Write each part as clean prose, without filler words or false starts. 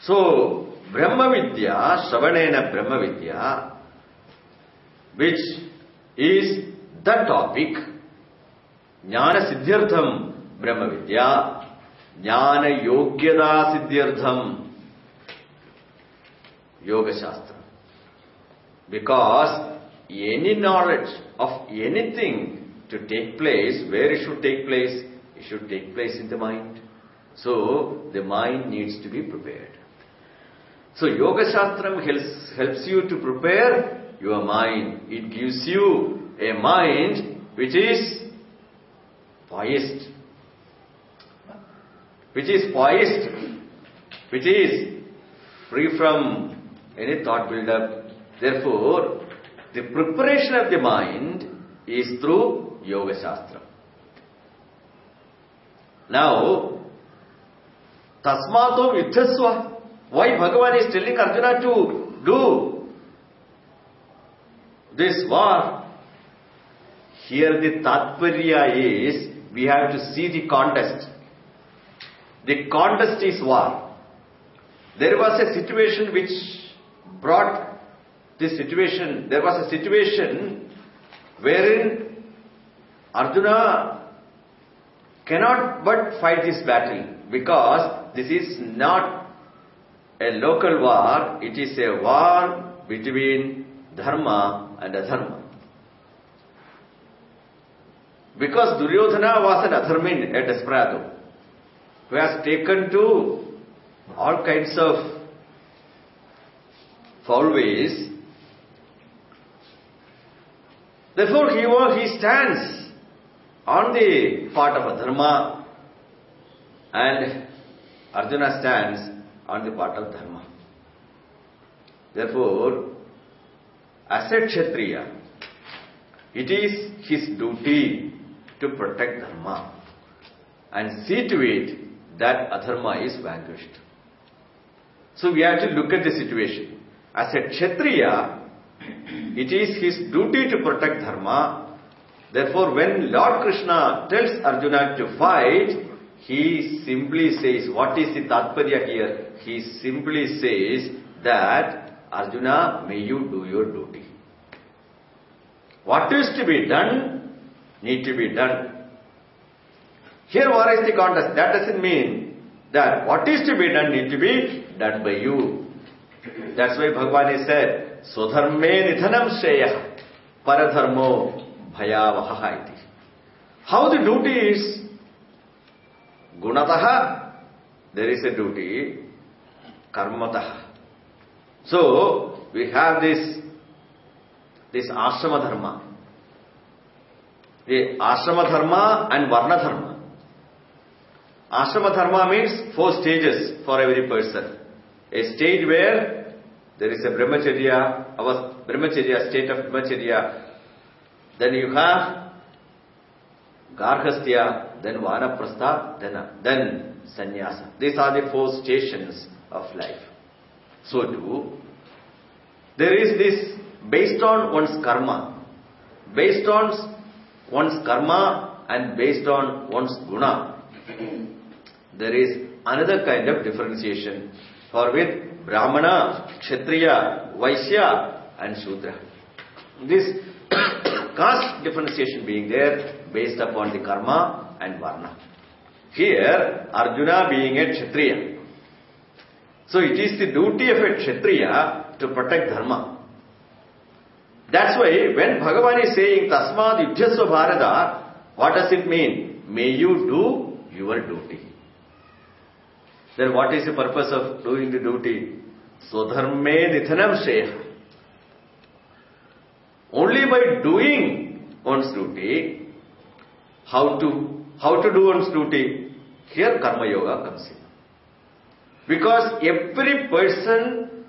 So, Brahma Vidya, Shravanena Brahma Vidya, which is the topic, Jnana Siddhyartham Brahma Vidya, Jnana Yogyada Siddhyartham Yoga Shastra. Because any knowledge of anything to take place, where it should take place? It should take place in the mind. So, the mind needs to be prepared. So, Yoga Shastram helps you to prepare your mind. It gives you a mind which is poised. Which is poised. Which is free from any thought build-up. Therefore, the preparation of the mind is through Yoga Shastra. Now, Tasmato Yuddhasva. Why Bhagavan is telling Arjuna to do this war? Here the Tatparya is, we have to see the contest. The contest is war. There was a situation which brought this situation. There was a situation wherein Arjuna cannot but fight this battle, because this is not a local war, it is a war between dharma and adharma. Because Duryodhana was an adharmin, a desperado, who has taken to all kinds of foul ways. Therefore, he stands on the part of adharma, and Arjuna stands on the part of dharma. Therefore, as a Kshatriya, it is his duty to protect dharma and see to it that adharma is vanquished. So we have to look at the situation. As a Kshatriya, it is his duty to protect dharma. Therefore, when Lord Krishna tells Arjuna to fight, he simply says, what is the Tatparya here? He simply says that, Arjuna, may you do your duty. What is to be done, need to be done. Here, what is the contest? That doesn't mean that what is to be done, need to be done by you. That's why Bhagavan has said, Swadharme nidhanam sheyah, paradharmo bhayavaha iti. How the duty is? Gunataha, there is a duty. Karmataha. So, we have this ashrama dharma. The ashrama dharma and varna dharma. Ashrama dharma means 4 stages for every person. A stage where there is a brahmacharya, state of brahmacharya. Then you have garhastya, then vanaprastha, then sannyasa. These are the 4 stations of life. So too, there is this based on one's karma. Based on one's karma and based on one's guna, there is another kind of differentiation. For with Brahmana, Kshatriya, Vaishya and Shudra. This caste differentiation being there based upon the karma and varna. Here, Arjuna being a Kshatriya. So it is the duty of a Kshatriya to protect dharma. That's why when Bhagavan is saying Tasmad Yuddhasva Bharata, what does it mean? May you do your duty. Then what is the purpose of doing the duty? Swadharme nidhanam sheyah. Only by doing one's duty, how to do one's duty, here Karma Yoga comes in. Because every person,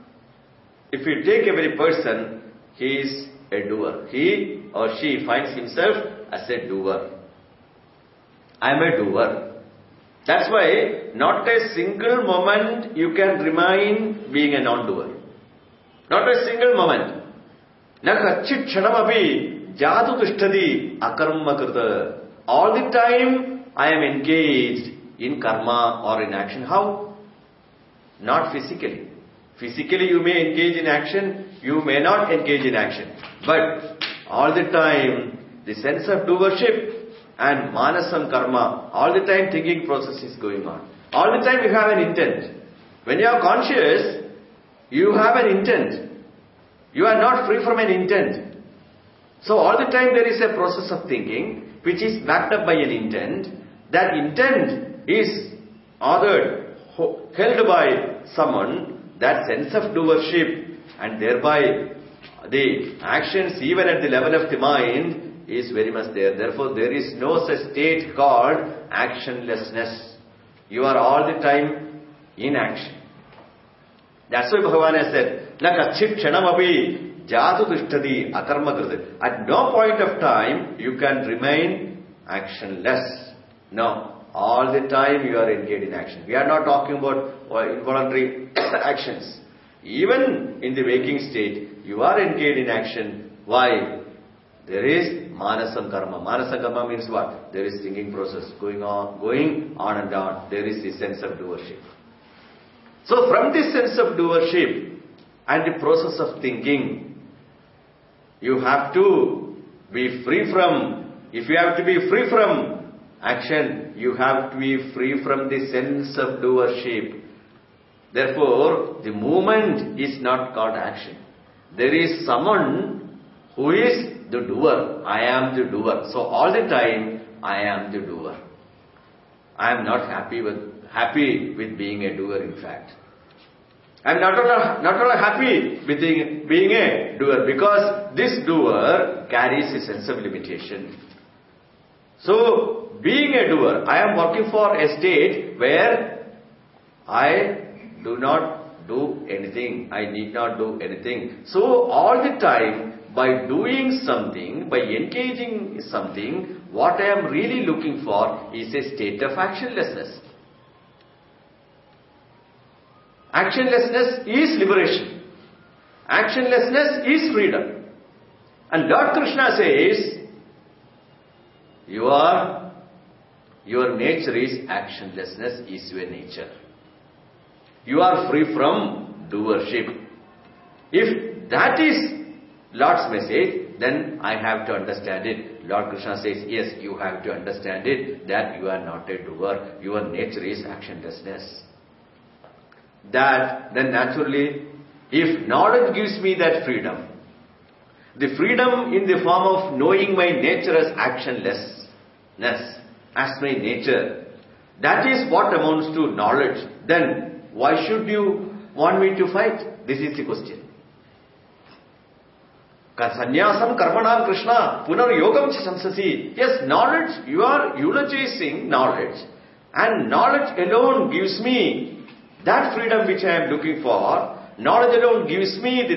if you take every person, he is a doer. He or she finds himself as a doer. I am a doer. That's why not a single moment you can remain being a non-doer. Not a single moment. Nakachit kshanamapi jatu tishtadi akarma krita. All the time I am engaged in karma or in action. How? not physically. Physically you may engage in action, you may not engage in action. But all the time, the sense of doership and manasam karma, all the time thinking process is going on. All the time you have an intent. When you are conscious, you have an intent. You are not free from an intent. So all the time there is a process of thinking which is backed up by an intent. That intent is ordered, held by someone, that sense of doership, and thereby the actions even at the level of the mind is very much there. Therefore there is no such state called actionlessness. You are all the time in action. That's why Bhagavan has said, "Na kachit kshanamapi jatu tishtati akarma kriti." At no point of time you can remain actionless. No, all the time you are engaged in action. We are not talking about involuntary actions. Even in the waking state, you are engaged in action. Why? There is manasam karma. Manasam karma means what? There is thinking process going on and on. There is the sense of doership. So from this sense of doership and the process of thinking, you have to be free from, if you have to be free from action, you have to be free from the sense of doership. Therefore, the movement is not called action. There is someone who is the doer. I am the doer. So all the time, I am the doer. I am not happy with being a doer, in fact. I am not only happy with being a doer, because this doer carries a sense of limitation. So, being a doer, I am working for a state where I do not do anything. I need not do anything. So, all the time, by doing something, by engaging something, what I am really looking for is a state of actionlessness. Actionlessness is liberation. Actionlessness is freedom. And Lord Krishna says, your nature is actionlessness is your nature. You are free from doership. If that is Lord's message, then I have to understand it. Lord Krishna says, yes, you have to understand it, that you are not a doer. Your nature is actionlessness. That, then naturally, if knowledge gives me that freedom, the freedom in the form of knowing my nature as actionlessness, as my nature, that is what amounts to knowledge. Then, why should you want me to fight? This is the question. Sannyasam karmanam Krishna punar yogam cha samsasi. Yes, knowledge, you are eulogizing knowledge. And knowledge alone gives me that freedom which I am looking for. Knowledge alone gives me the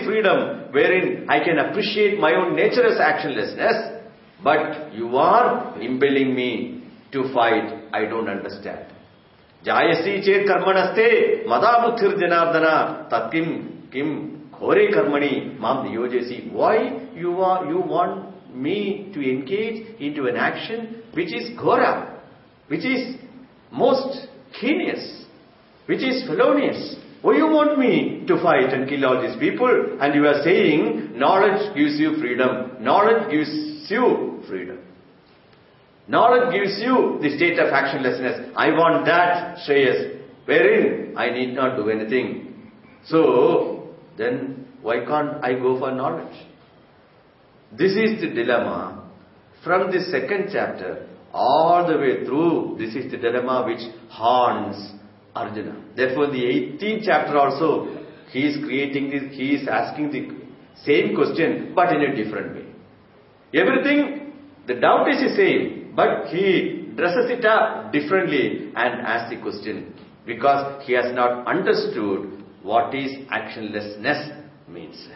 freedom wherein I can appreciate my own nature as actionlessness. But you are impelling me to fight. I don't understand. Jayasi chet karmanaste madabuthir janardana tatkim kim khore karmani mam niyojesi. Why you want me to engage into an action which is ghora, which is most heinous, which is felonious? Why you want me to fight and kill all these people? And you are saying knowledge gives you freedom. Knowledge gives you freedom. Knowledge gives you the state of actionlessness. I want that shreyas, wherein I need not do anything. So, then why can't I go for knowledge? This is the dilemma from the second chapter all the way through. This is the dilemma which haunts Arjuna. Therefore, the 18th chapter also, he is asking the same question, but in a different way. Everything, the doubt is the same, but he dresses it up differently and asks the question, because he has not understood what is actionlessness means.